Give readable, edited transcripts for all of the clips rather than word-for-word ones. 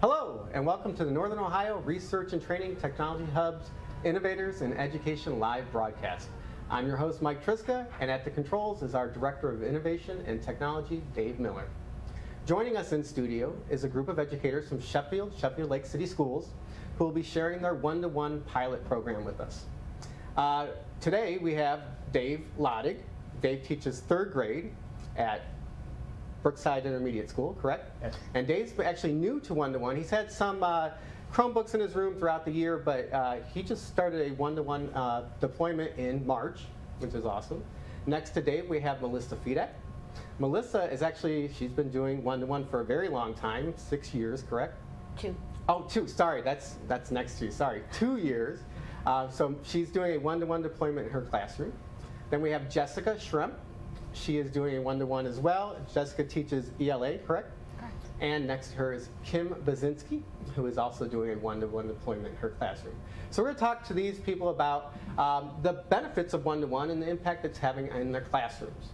Hello, and welcome to the Northern Ohio Research and Training Technology Hub's Innovators in Education live broadcast. I'm your host, Mike Triska, and at the controls is our Director of Innovation and Technology, Dave Miller. Joining us in studio is a group of educators from Sheffield Lake City Schools, who will be sharing their one-to-one pilot program with us. Today we have Dave Lodig. Dave teaches third grade at Brookside Intermediate School, correct? Yes. And Dave's actually new to one-to-one. He's had some Chromebooks in his room throughout the year, but he just started a one-to-one deployment in March, which is awesome. Next to Dave, we have Melissa Fidek. Melissa is actually, she's been doing one-to-one for a very long time, 6 years, correct? 2. Oh, 2, sorry, that's next to you, sorry, 2 years. So she's doing a one-to-one deployment in her classroom. Then we have Jessica Schremp. She is doing a one-to-one as well. Jessica teaches ELA, correct? Correct. And next to her is Kim Bazinski, who is also doing a one-to-one deployment in her classroom. So we're going to talk to these people about the benefits of one-to-one and the impact it's having in their classrooms.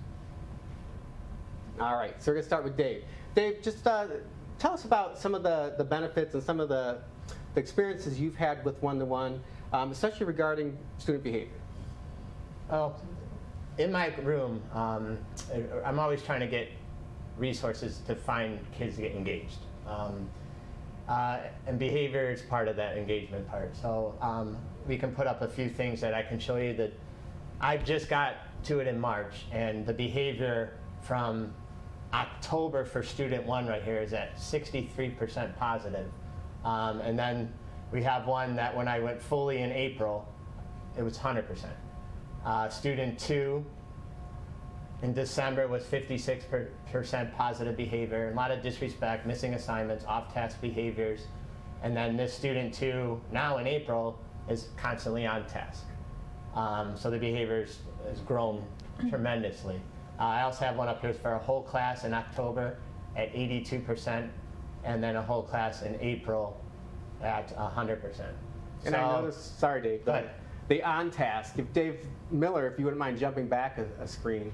All right, so we're going to start with Dave. Dave, just tell us about some of the benefits and some of the experiences you've had with one-to-one, especially regarding student behavior. Well, in my room, I'm always trying to get resources to find kids to get engaged. And behavior is part of that engagement part. So we can put up a few things that I can show you that I just got to it in March, and the behavior from October for student 1 right here is at 63% positive. And then we have one that when I went fully in April, it was 100%. Student 2 in December was 56% positive behavior, a lot of disrespect, missing assignments, off-task behaviors. And then this student 2, now in April, is constantly on task. So the behavior has grown tremendously. I also have one up here for a whole class in October at 82%, and then a whole class in April at 100%. And I noticed, sorry Dave, go ahead. The on task, if Dave Miller, if you wouldn't mind jumping back a screen,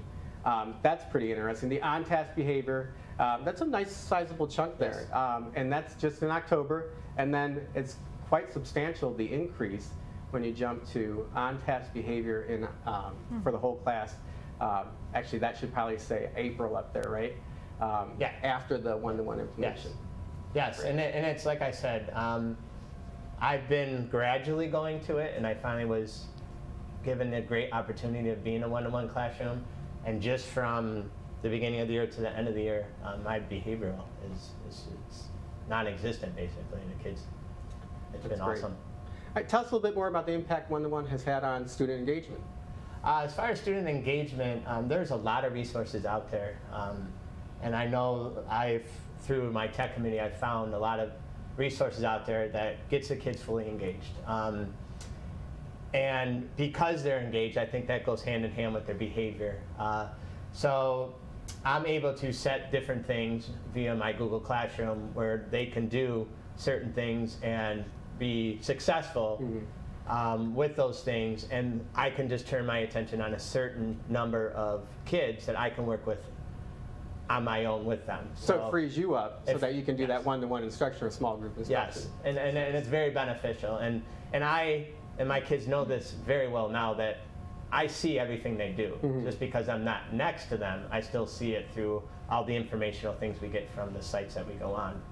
that's pretty interesting. The on task behavior, that's a nice sizable chunk there. Yes. And that's just in October, and then it's quite substantial, the increase when you jump to on task behavior in, for the whole class. Actually, that should probably say April up there, right? Yeah. After the one-to-one implementation. Yes, and it's like I said, I've been gradually going to it, and I finally was given a great opportunity to be in a one-to-one classroom. And just from the beginning of the year to the end of the year, my behavioral is non-existent, basically, and the kids. It's been awesome. All right, tell us a little bit more about the impact one-to-one has had on student engagement. As far as student engagement, there's a lot of resources out there. And I know through my tech committee, I've found a lot of resources out there that gets the kids fully engaged. And because they're engaged, I think that goes hand in hand with their behavior. So I'm able to set different things via my Google Classroom where they can do certain things and be successful with those things, and I can just turn my attention on a certain number of kids that I can work with on my own with them. So it frees you up so that you can do that one-to-one instruction or small group instruction. Yes, and it's very beneficial. And my kids know this very well now, that I see everything they do. Just because I'm not next to them, I still see it through all the informational things we get from the sites that we go on.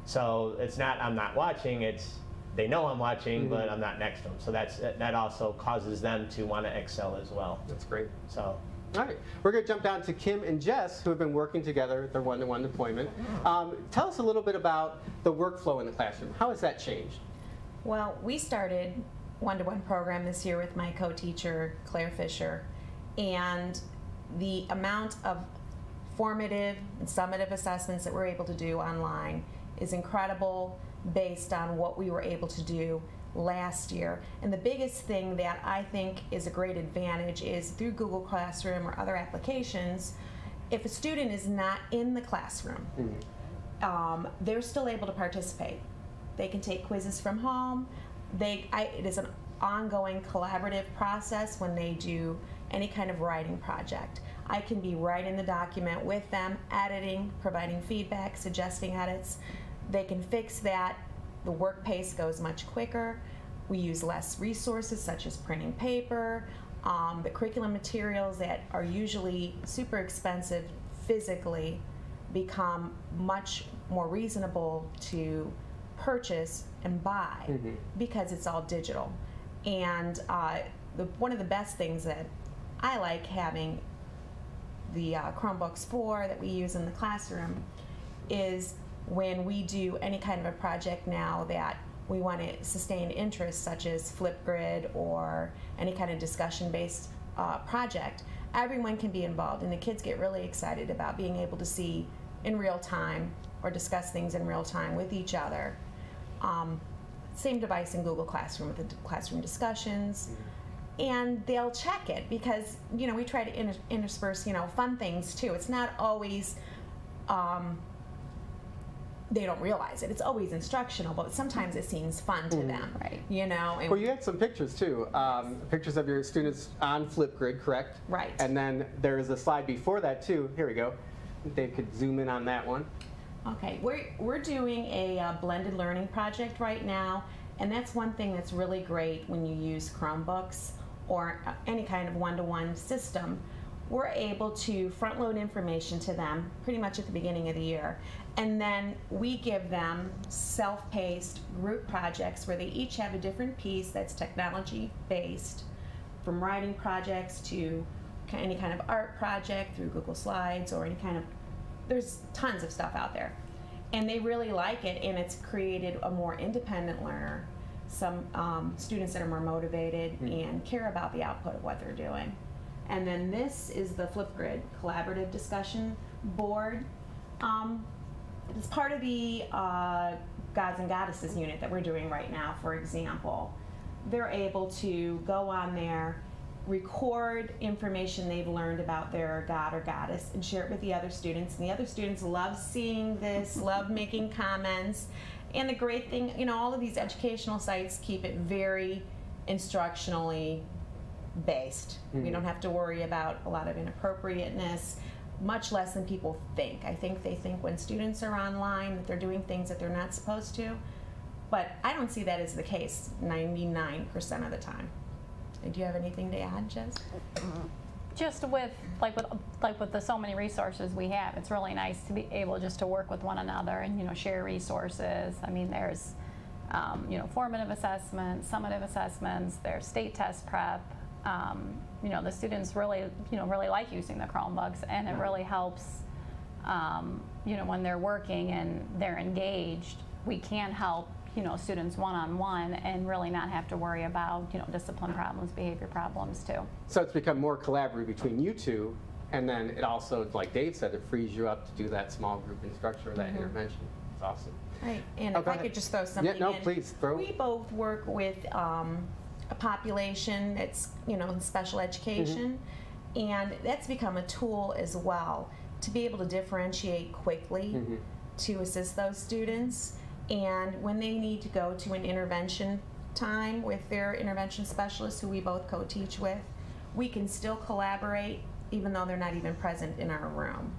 So it's not I'm not watching, it's they know I'm watching, but I'm not next to them. So that also causes them to want to excel as well. That's great. So. All right, we're going to jump down to Kim and Jess, who have been working together at their one-to-one deployment. Tell us a little bit about the workflow in the classroom. How has that changed? Well, we started one-to-one program this year with my co-teacher, Claire Fisher, and the amount of formative and summative assessments that we're able to do online is incredible based on what we were able to do last year. And the biggest thing that I think is a great advantage is through Google Classroom or other applications, if a student is not in the classroom, they're still able to participate. They can take quizzes from home. It is an ongoing collaborative process when they do any kind of writing project. I can be right in the document with them, editing, providing feedback, suggesting edits. they can fix that. The work pace goes much quicker. We use less resources such as printing paper. The curriculum materials that are usually super expensive physically become much more reasonable to purchase and buy because it's all digital. And one of the best things that I like having the Chromebooks for that we use in the classroom is when we do any kind of a project now that we want to sustain interest, such as Flipgrid or any kind of discussion-based project, everyone can be involved, and the kids get really excited about being able to see in real time or discuss things in real time with each other. Same device in Google Classroom with the classroom discussions. And they'll check it because, you know, we try to intersperse, you know, fun things too. It's not always, they don't realize it. It's always instructional, but sometimes it seems fun to them, Right. you know. And Well, you had some pictures too, pictures of your students on Flipgrid, correct? Right. And then there's a slide before that too. Here we go. Dave could zoom in on that one. Okay, we're doing a blended learning project right now, and that's one thing that's really great when you use Chromebooks or any kind of one-to-one system. We're able to front load information to them pretty much at the beginning of the year, and then we give them self-paced group projects where they each have a different piece that's technology-based, from writing projects to any kind of art project through Google Slides or any kind of, there's tons of stuff out there. And they really like it, and it's created a more independent learner, some students that are more motivated and care about the output of what they're doing. And then this is the Flipgrid collaborative discussion board. It's part of the Gods and Goddesses unit that we're doing right now, for example. They're able to go on there, record information they've learned about their god or goddess and share it with the other students. And the other students love seeing this, love making comments. And the great thing, you know, all of these educational sites keep it very instructionally based. We don't have to worry about a lot of inappropriateness, much less than people think. I think they think when students are online that they're doing things that they're not supposed to, but I don't see that as the case 99% of the time. Do you have anything to add, Jess? Just with the so many resources we have, it's really nice to be able just to work with one another and, you know, share resources. I mean, there's you know, formative assessments, summative assessments, there's state test prep. You know, the students really, you know, really like using the Chromebooks, and it really helps, you know, when they're working and they're engaged, we can help, you know, students one-on-one and really not have to worry about, you know, discipline problems, behavior problems too. So it's become more collaborative between you two, and then it also, like Dave said, it frees you up to do that small group instruction or that intervention. It's awesome. Right, and Oh, if go I ahead. could just throw something Yeah, no, in. please, throw. We both work with a population that's, you know, in special education, and that's become a tool as well to be able to differentiate quickly to assist those students. And when they need to go to an intervention time with their intervention specialist, who we both co-teach with, we can still collaborate even though they're not even present in our room,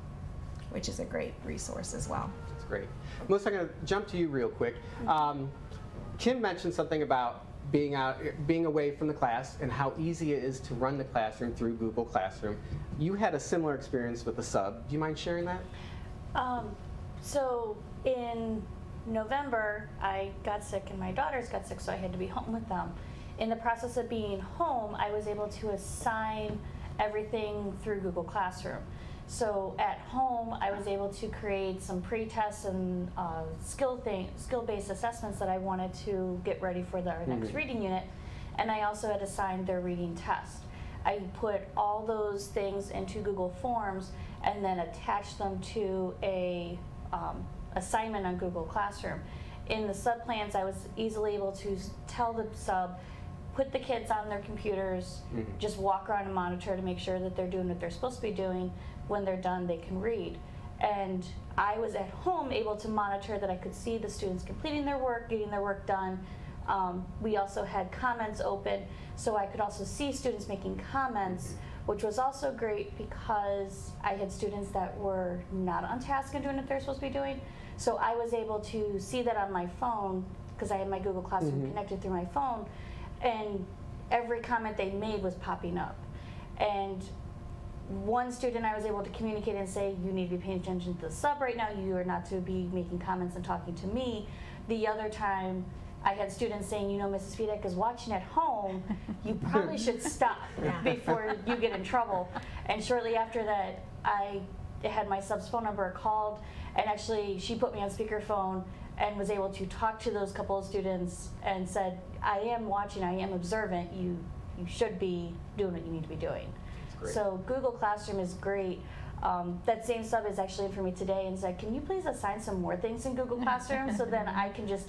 which is a great resource as well. That's great. Melissa, I'm going to jump to you real quick. Kim mentioned something about being away from the class and how easy it is to run the classroom through Google Classroom. You had a similar experience with the sub. Do you mind sharing that? So in November, I got sick and my daughters got sick, so I had to be home with them. In the process of being home, I was able to assign everything through Google Classroom. So at home, I was able to create some pre-tests and skill-based assessments that I wanted to get ready for our next reading unit, and I also had assigned their reading test. I put all those things into Google Forms and then attached them to a assignment on Google Classroom. In the sub plans, I was easily able to tell the sub, put the kids on their computers, just walk around and monitor to make sure that they're doing what they're supposed to be doing. When they're done, they can read. And I was at home able to monitor that I could see the students completing their work, getting their work done. We also had comments open, so I could also see students making comments, which was also great because I had students that were not on task and doing what they're supposed to be doing. So I was able to see that on my phone, because I had my Google Classroom connected through my phone, and every comment they made was popping up. And one student I was able to communicate and say, you need to be paying attention to the sub right now, you are not to be making comments and talking to me. The other time, I had students saying, you know, Mrs. Fidek is watching at home, you probably should stop before you get in trouble. And shortly after that, I had my sub's phone number, called, and actually she put me on speakerphone and was able to talk to those couple of students and said, I am watching, I am observant, you should be doing what you need to be doing. So Google Classroom is great. That same sub is actually in for me today and said, can you please assign some more things in Google Classroom so then I can just,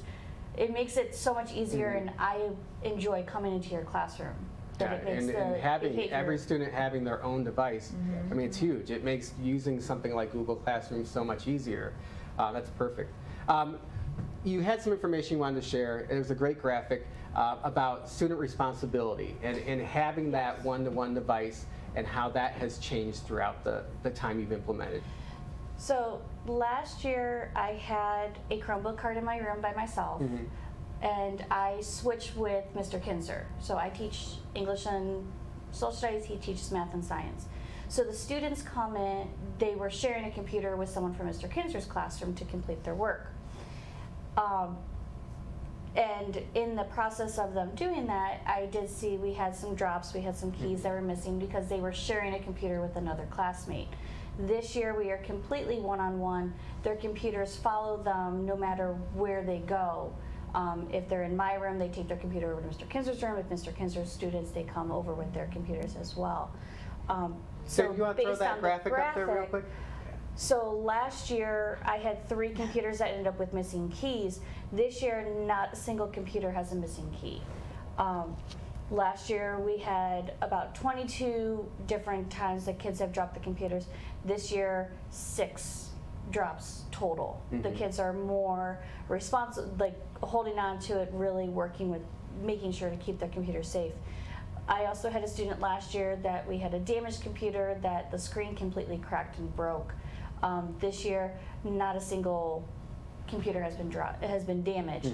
it makes it so much easier and I enjoy coming into your classroom. That it makes and having behavior. every student having their own device, I mean, it's huge. It makes using something like Google Classroom so much easier. That's perfect. You had some information you wanted to share. It was a great graphic about student responsibility and having that one-to-one device and how that has changed throughout the time you've implemented. So last year I had a Chromebook cart in my room by myself, and I switched with Mr. Kinzer. So I teach English and social studies, he teaches math and science. So the students come in, they were sharing a computer with someone from Mr. Kinzer's classroom to complete their work. And in the process of them doing that, I did see we had some drops, we had some keys that were missing because they were sharing a computer with another classmate. This year we are completely one-on-one. Their computers follow them no matter where they go. If they're in my room, they take their computer over to Mr. Kinzer's room. If Mr. Kinzer's students, they come over with their computers as well. So you want to throw that graphic up there real quick? So last year I had 3 computers that ended up with missing keys. This year not a single computer has a missing key. Last year we had about 22 different times that kids have dropped the computers. This year 6 drops total. The kids are more responsible, like holding on to it, really working with making sure to keep their computer safe. I also had a student last year that we had a damaged computer that the screen completely cracked and broke. This year, not a single computer has been damaged.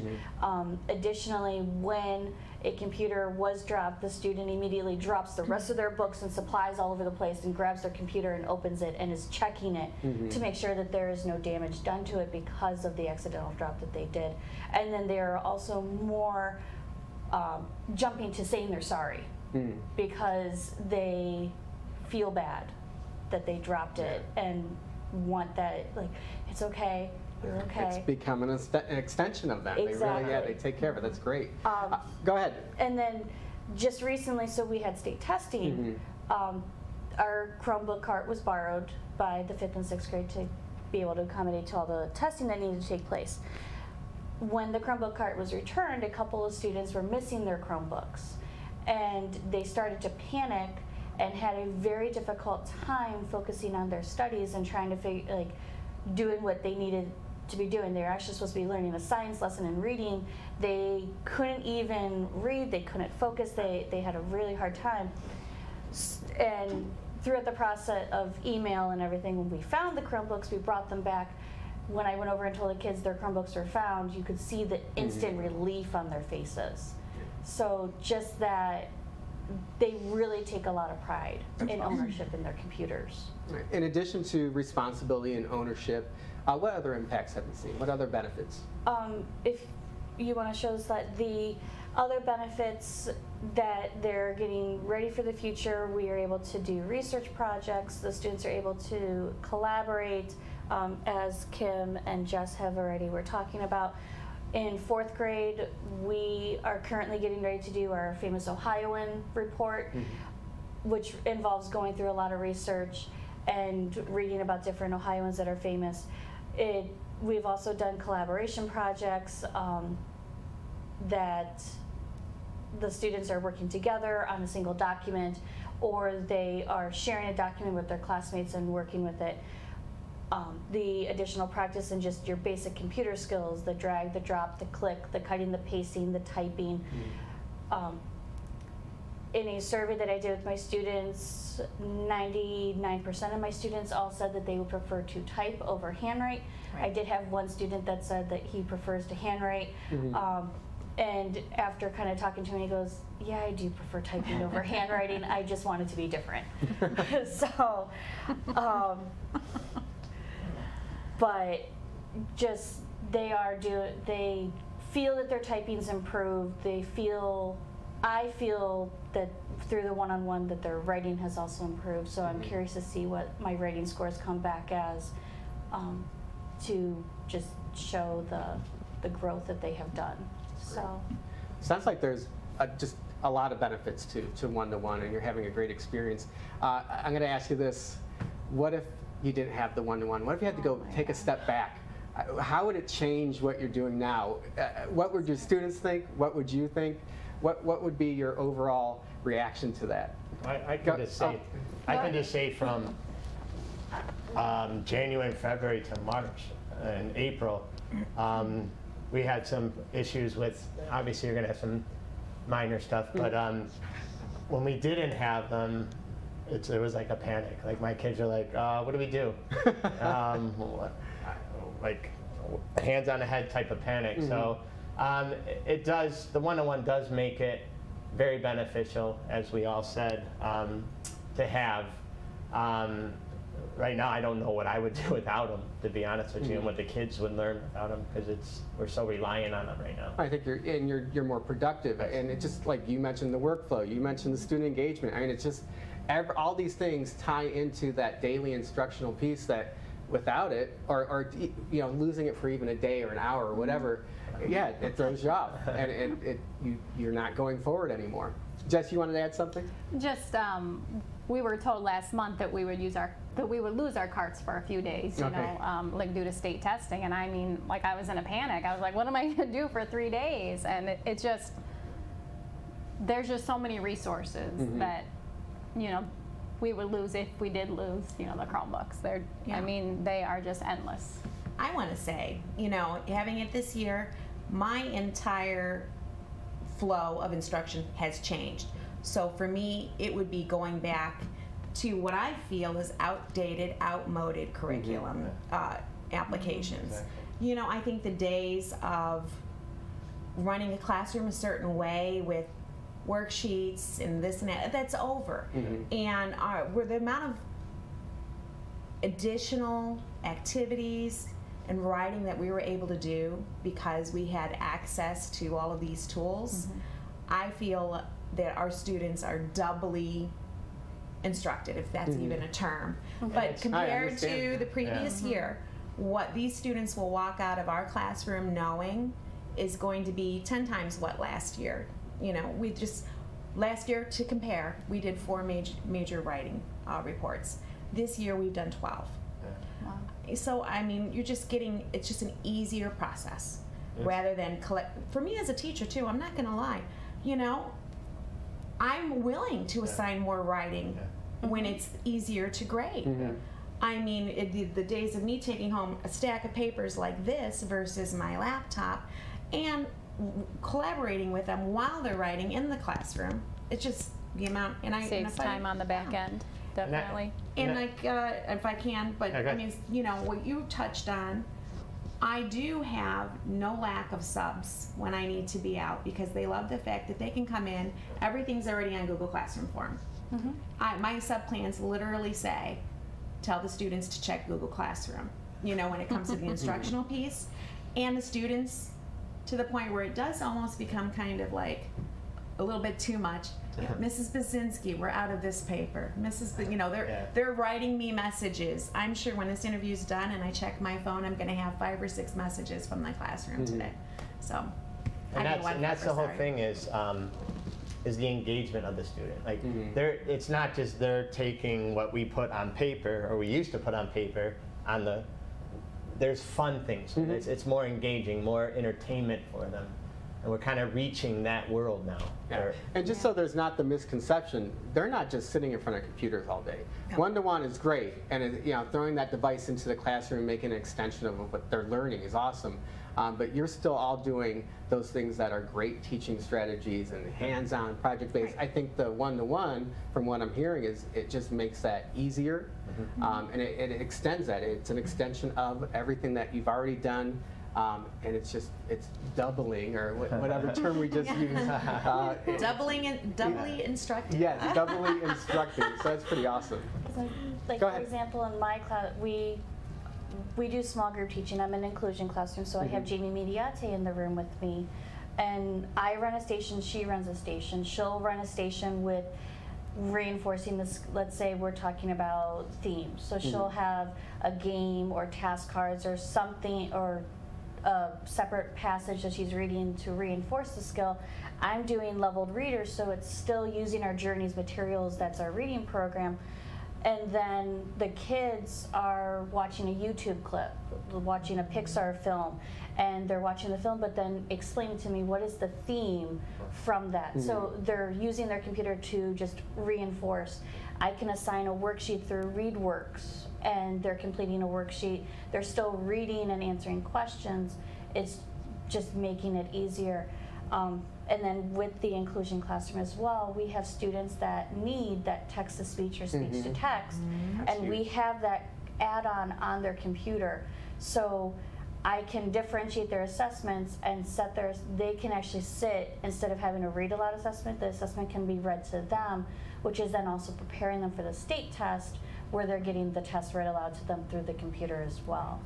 Additionally, when a computer was dropped, the student immediately drops the rest of their books and supplies all over the place and grabs their computer and opens it and is checking it to make sure that there is no damage done to it because of the accidental drop that they did. And then they are also more jumping to saying they're sorry because they feel bad that they dropped it and want that, like, it's okay, you're okay. It's becoming an extension of them. Exactly. They really, they take care of it. That's great. Go ahead. And then just recently, so we had state testing. Our Chromebook cart was borrowed by the 5th and 6th grade to be able to accommodate to all the testing that needed to take place. When the Chromebook cart was returned, a couple of students were missing their Chromebooks, and they started to panic and had a very difficult time focusing on their studies and trying to figure, like, doing what they needed to be doing. They were actually supposed to be learning a science lesson and reading. They couldn't even read, they couldn't focus, they had a really hard time. And throughout the process of email and everything, when we found the Chromebooks, we brought them back. When I went over and told the kids their Chromebooks were found, you could see the instant relief on their faces. So just that, they really take a lot of pride in ownership in their computers. In addition to responsibility and ownership, what other impacts have you seen? What other benefits? If you want to show us that the other benefits that they're getting ready for the future, we are able to do research projects. The students are able to collaborate, as Kim and Jess have already were talking about. In 4th grade, we are currently getting ready to do our famous Ohioan report, which involves going through a lot of research and reading about different Ohioans that are famous. We've also done collaboration projects that the students are working together on a single document, or they are sharing a document with their classmates and working with it. The additional practice in just your basic computer skills, the drag, the drop, the click, the cutting, the pasting, the typing. in a survey that I did with my students, 99% of my students all said that they would prefer to type over handwrite. Right. I did have one student that said that he prefers to handwrite. And after kind of talking to him, he goes, yeah, I do prefer typing over handwriting. I just want it to be different. So, but just they feel that their typing's improved. I feel that through the one-on-one that their writing has also improved. So I'm curious to see what my writing scores come back as, to just show the growth that they have done. So Sounds like there's just a lot of benefits to one-to-one, and you're having a great experience. I'm going to ask you this: what if you didn't have the one-to-one? What if you had to go take a step back? How would it change what you're doing now? What would your students think? What would you think? What would be your overall reaction to that? I can just say from January and February to March and April, we had some issues with, obviously you're going to have some minor stuff, but when we didn't have them, it was like a panic. Like my kids are like, what do we do? Like hands on the head type of panic. So it does, the one-on-one does make it very beneficial, as we all said, to have. Right now, I don't know what I would do without them, to be honest with you, and what the kids would learn without them, because we're so reliant on them right now. I think you're more productive, and it's just like you mentioned the workflow, you mentioned the student engagement. I mean, it's just all these things tie into that daily instructional piece that without it, or losing it for even a day or an hour or whatever, yeah, it throws you off, and you're not going forward anymore. Jess, you wanted to add something? Just we were told last month that we would lose our carts for a few days, you know, like due to state testing. And I mean, like I was in a panic. I was like, what am I going to do for 3 days? And it just, there's just so many resources that, you know, we would lose if we did lose, you know, the Chromebooks. I mean, they are just endless. I want to say, you know, having it this year, my entire flow of instruction has changed. So for me, it would be going back to what I feel is outdated, outmoded curriculum applications. You know, I think the days of running a classroom a certain way with worksheets and this and that, that's over. And where the amount of additional activities and writing that we were able to do because we had access to all of these tools, I feel that our students are doubly instructed, if that's even a term. But compared to the previous year, what these students will walk out of our classroom knowing is going to be 10 times what last year. You know, we just, last year, to compare, we did 4 major writing reports. This year we've done 12. Wow. So, I mean, you're just getting, it's just an easier process rather than for me as a teacher too, I'm not gonna lie, you know, I'm willing to assign more writing when it's easier to grade. I mean, the days of me taking home a stack of papers like this versus my laptop and collaborating with them while they're writing in the classroom, it's just the amount, and I saves time on the back end, definitely. And like, if I can, but I mean, you know, what you touched on, I do have no lack of subs when I need to be out because they love the fact that they can come in, everything's already on Google Classroom form. My sub plans literally say, tell the students to check Google Classroom, you know, when it comes to the instructional piece. And the students, to the point where it does almost become kind of like a little bit too much. Mrs. Basinski, we're out of this paper. You know, they're writing me messages. I'm sure when this interview's done and I check my phone, I'm going to have 5 or 6 messages from my classroom today. So, and that's the whole thing is the engagement of the student. Like, it's not just they're taking what we put on paper or we used to put on paper on the. There's fun things. It's more engaging, more entertainment for them. And we're kind of reaching that world now. And just so there's not the misconception, they're not just sitting in front of computers all day. One-to-one is great, and you know, throwing that device into the classroom, making an extension of what they're learning is awesome. but you're still all doing those things that are great teaching strategies and hands-on project-based. I think the one-to-one, from what I'm hearing, is it just makes that easier, and it extends that. It's an extension of everything that you've already done. And it's doubling, or whatever term we just used. Doubly instructing. Yes, doubly instructing. So that's pretty awesome. Like Go for ahead. example, in my class, we do small group teaching. I'm in an inclusion classroom, so I have Jamie Mediate in the room with me, and I run a station. She runs a station. She'll run a station with reinforcing this. Let's say we're talking about themes, so she'll have a game or task cards or something, or a separate passage that she's reading to reinforce the skill. I'm doing leveled readers, so it's still using our Journeys materials. That's our reading program. And then the kids are watching a YouTube clip, watching a Pixar film, and they're watching the film, but then explaining to me what is the theme from that. So they're using their computer to just reinforce. I can assign a worksheet through ReadWorks, and they're completing a worksheet. They're still reading and answering questions. It's just making it easier. And then with the inclusion classroom as well, we have students that need that text-to-speech or speech-to-text, and we have that add-on on their computer. So I can differentiate their assessments and they can actually sit, instead of having to read a lot of assessment, the assessment can be read to them, which is then also preparing them for the state test, where they're getting the test read aloud to them through the computer as well.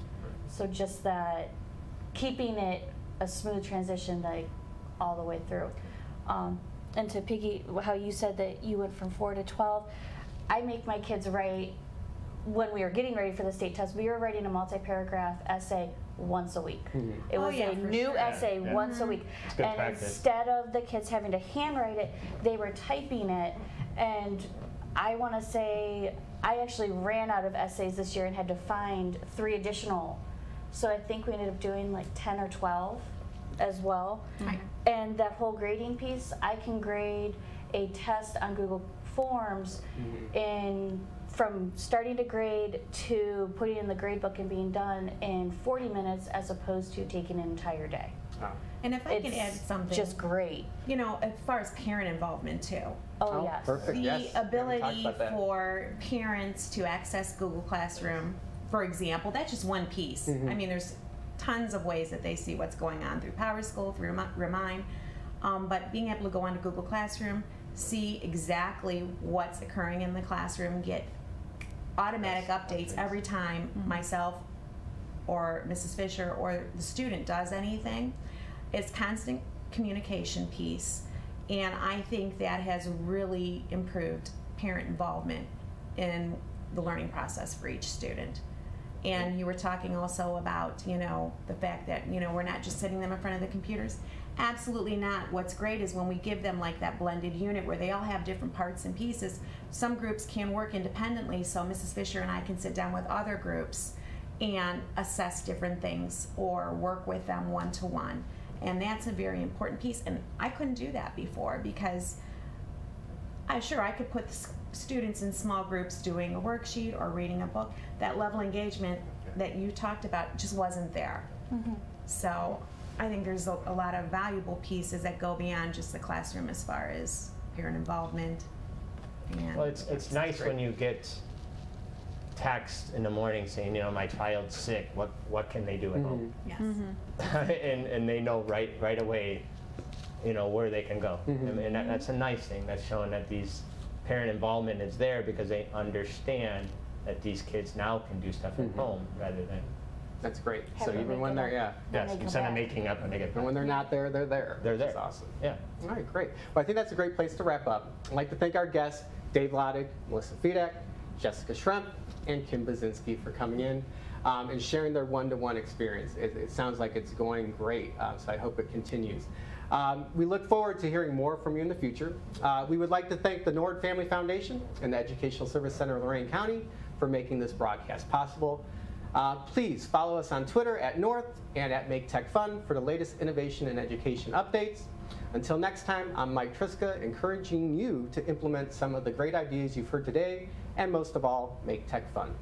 So just that, keeping it a smooth transition, like all the way through. And to Piggy, how you said that you went from 4 to 12, I make my kids write, when we were getting ready for the state test, we were writing a multi-paragraph essay once a week. It was a new essay once a week. And practice. Instead of the kids having to handwrite it, they were typing it. And I want to say, I actually ran out of essays this year and had to find 3 additional. So I think we ended up doing like 10 or 12 as well. And that whole grading piece, I can grade a test on Google Forms from starting to grade to putting in the grade book and being done in 40 minutes, as opposed to taking an entire day. And if I can add something, Just great. you know, as far as parent involvement too. Oh, yes. Perfect. The Yes. We haven't ability talked about that. for parents to access Google Classroom, for example, that's just one piece. I mean, there's tons of ways that they see what's going on through PowerSchool, through Remind, but being able to go onto Google Classroom, see exactly what's occurring in the classroom, get automatic updates every time myself or Mrs. Fisher or the student does anything. It's constant communication piece, and I think that has really improved parent involvement in the learning process for each student. And you were talking also about, you know, the fact that, you know, we're not just sitting them in front of the computers. Absolutely not. What's great is when we give them like that blended unit where they all have different parts and pieces. Some groups can work independently, so Mrs. Fisher and I can sit down with other groups and assess different things or work with them one-to-one. And that's a very important piece, and I couldn't do that before because I could put students in small groups doing a worksheet or reading a book. That level of engagement that you talked about just wasn't there. So I think there's a lot of valuable pieces that go beyond just the classroom as far as parent involvement. And Well, it's nice when you get text in the morning saying, you know, my child's sick, what can they do at home? Yes. and they know right away, you know, where they can go. And that's a nice thing. That's showing that these parent involvement is there because they understand that these kids now can do stuff at home rather than That's great. Have So them even make when it they're, up. yes, they come instead of back. making up when they get and back. when they're not there, they're there. They're Which there. is awesome. Yeah. All right, great. Well, I think that's a great place to wrap up. I'd like to thank our guests, Dave Lodig, Melissa Fedek, Jessica Schremp, and Kim Bazinski for coming in and sharing their one-to-one experience. It sounds like it's going great, so I hope it continues. We look forward to hearing more from you in the future. We would like to thank the Nord Family Foundation and the Educational Service Center of Lorain County for making this broadcast possible. Please follow us on Twitter at North and at Make Tech Fun for the latest innovation and education updates. Until next time, I'm Mike Triska, encouraging you to implement some of the great ideas you've heard today, and most of all, make tech fun.